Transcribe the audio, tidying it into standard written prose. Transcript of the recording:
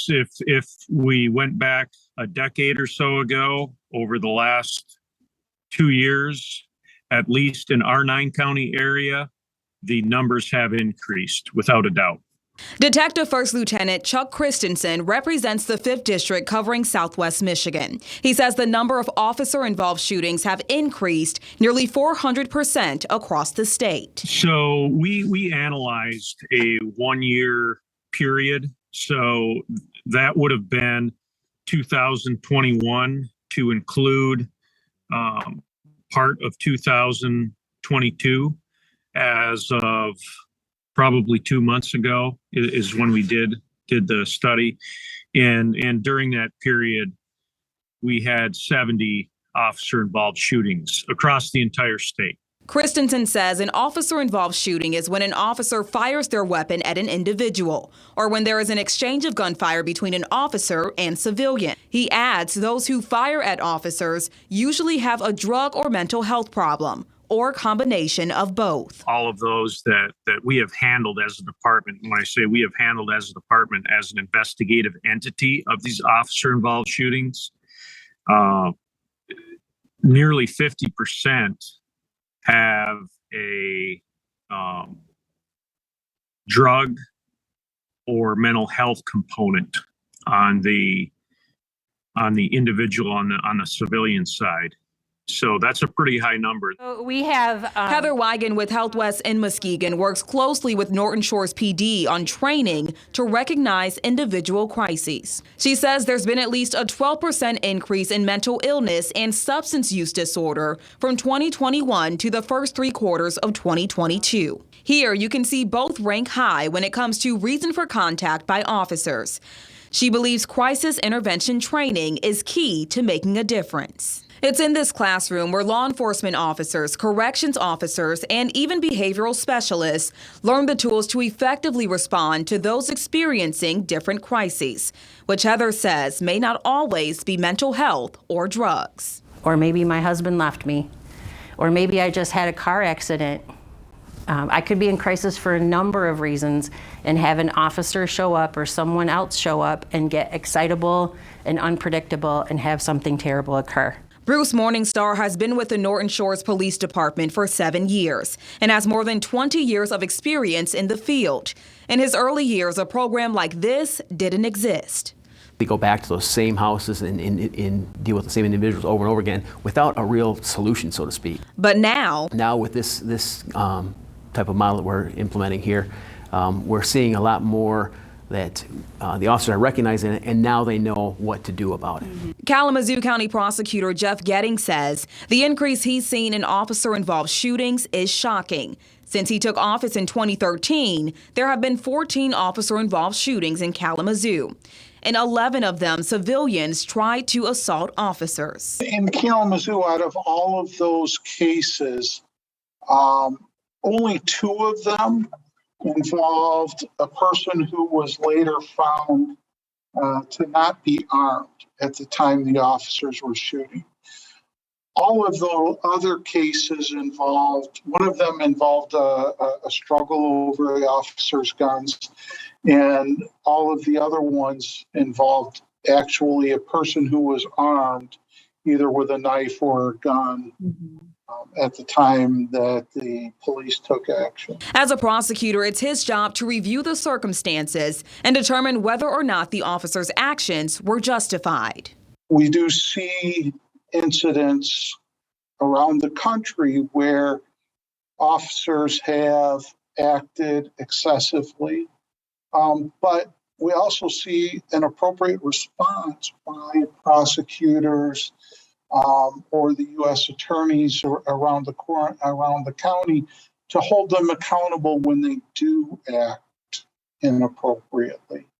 if we went back a decade or so ago, over the last 2 years, at least in our 9-county area, the numbers have increased without a doubt. Detective First Lieutenant Chuck Christensen represents the 5th District covering Southwest Michigan. He says the number of officer-involved shootings have increased nearly 400% across the state. So we analyzed a 1-year period. So that would have been 2021 to include part of 2022 as of probably 2 months ago is when we did the study. And during that period, we had 70 officer-involved shootings across the entire state. Christensen says an officer-involved shooting is when an officer fires their weapon at an individual, or when there is an exchange of gunfire between an officer and civilian. He adds those who fire at officers usually have a drug or mental health problem, or combination of both. All of those that we have handled as a department, when I say we have handled as a department as an investigative entity of these officer-involved shootings, nearly 50% have a drug or mental health component on the individual on the civilian side. So that's a pretty high number. We have Heather Wigan with Health West in Muskegon works closely with Norton Shores PD on training to recognize individual crises. She says there's been at least a 12% increase in mental illness and substance use disorder from 2021 to the first 3 quarters of 2022. Here you can see both rank high when it comes to reason for contact by officers. She believes crisis intervention training is key to making a difference. It's in this classroom where law enforcement officers, corrections officers, and even behavioral specialists learn the tools to effectively respond to those experiencing different crises, which Heather says may not always be mental health or drugs. Or maybe my husband left me, or maybe I just had a car accident. I could be in crisis for a number of reasons and have an officer show up or someone else show up and get excitable and unpredictable and have something terrible occur. Bruce Morningstar has been with the Norton Shores Police Department for 7 years and has more than 20 years of experience in the field. In his early years, a program like this didn't exist. We go back to those same houses and deal with the same individuals over and over again without a real solution, so to speak. But now with this type of model that we're implementing here, we're seeing a lot more that the officers are recognizing it, and now they know what to do about it. Kalamazoo County Prosecutor Jeff Getting says the increase he's seen in officer-involved shootings is shocking. Since he took office in 2013, there have been 14 officer-involved shootings in Kalamazoo. In 11 of them, civilians tried to assault officers. In Kalamazoo, out of all of those cases, only 2 of them involved a person who was later found to not be armed at the time the officers were shooting. All of the other cases one of them involved a struggle over the officers' guns, and all of the other ones involved actually a person who was armed, either with a knife or a gun. At the time that the police took action. As a prosecutor, it's his job to review the circumstances and determine whether or not the officer's actions were justified. We do see incidents around the country where officers have acted excessively, but we also see an appropriate response by prosecutors or the U.S. attorneys around the county to hold them accountable when they do act inappropriately.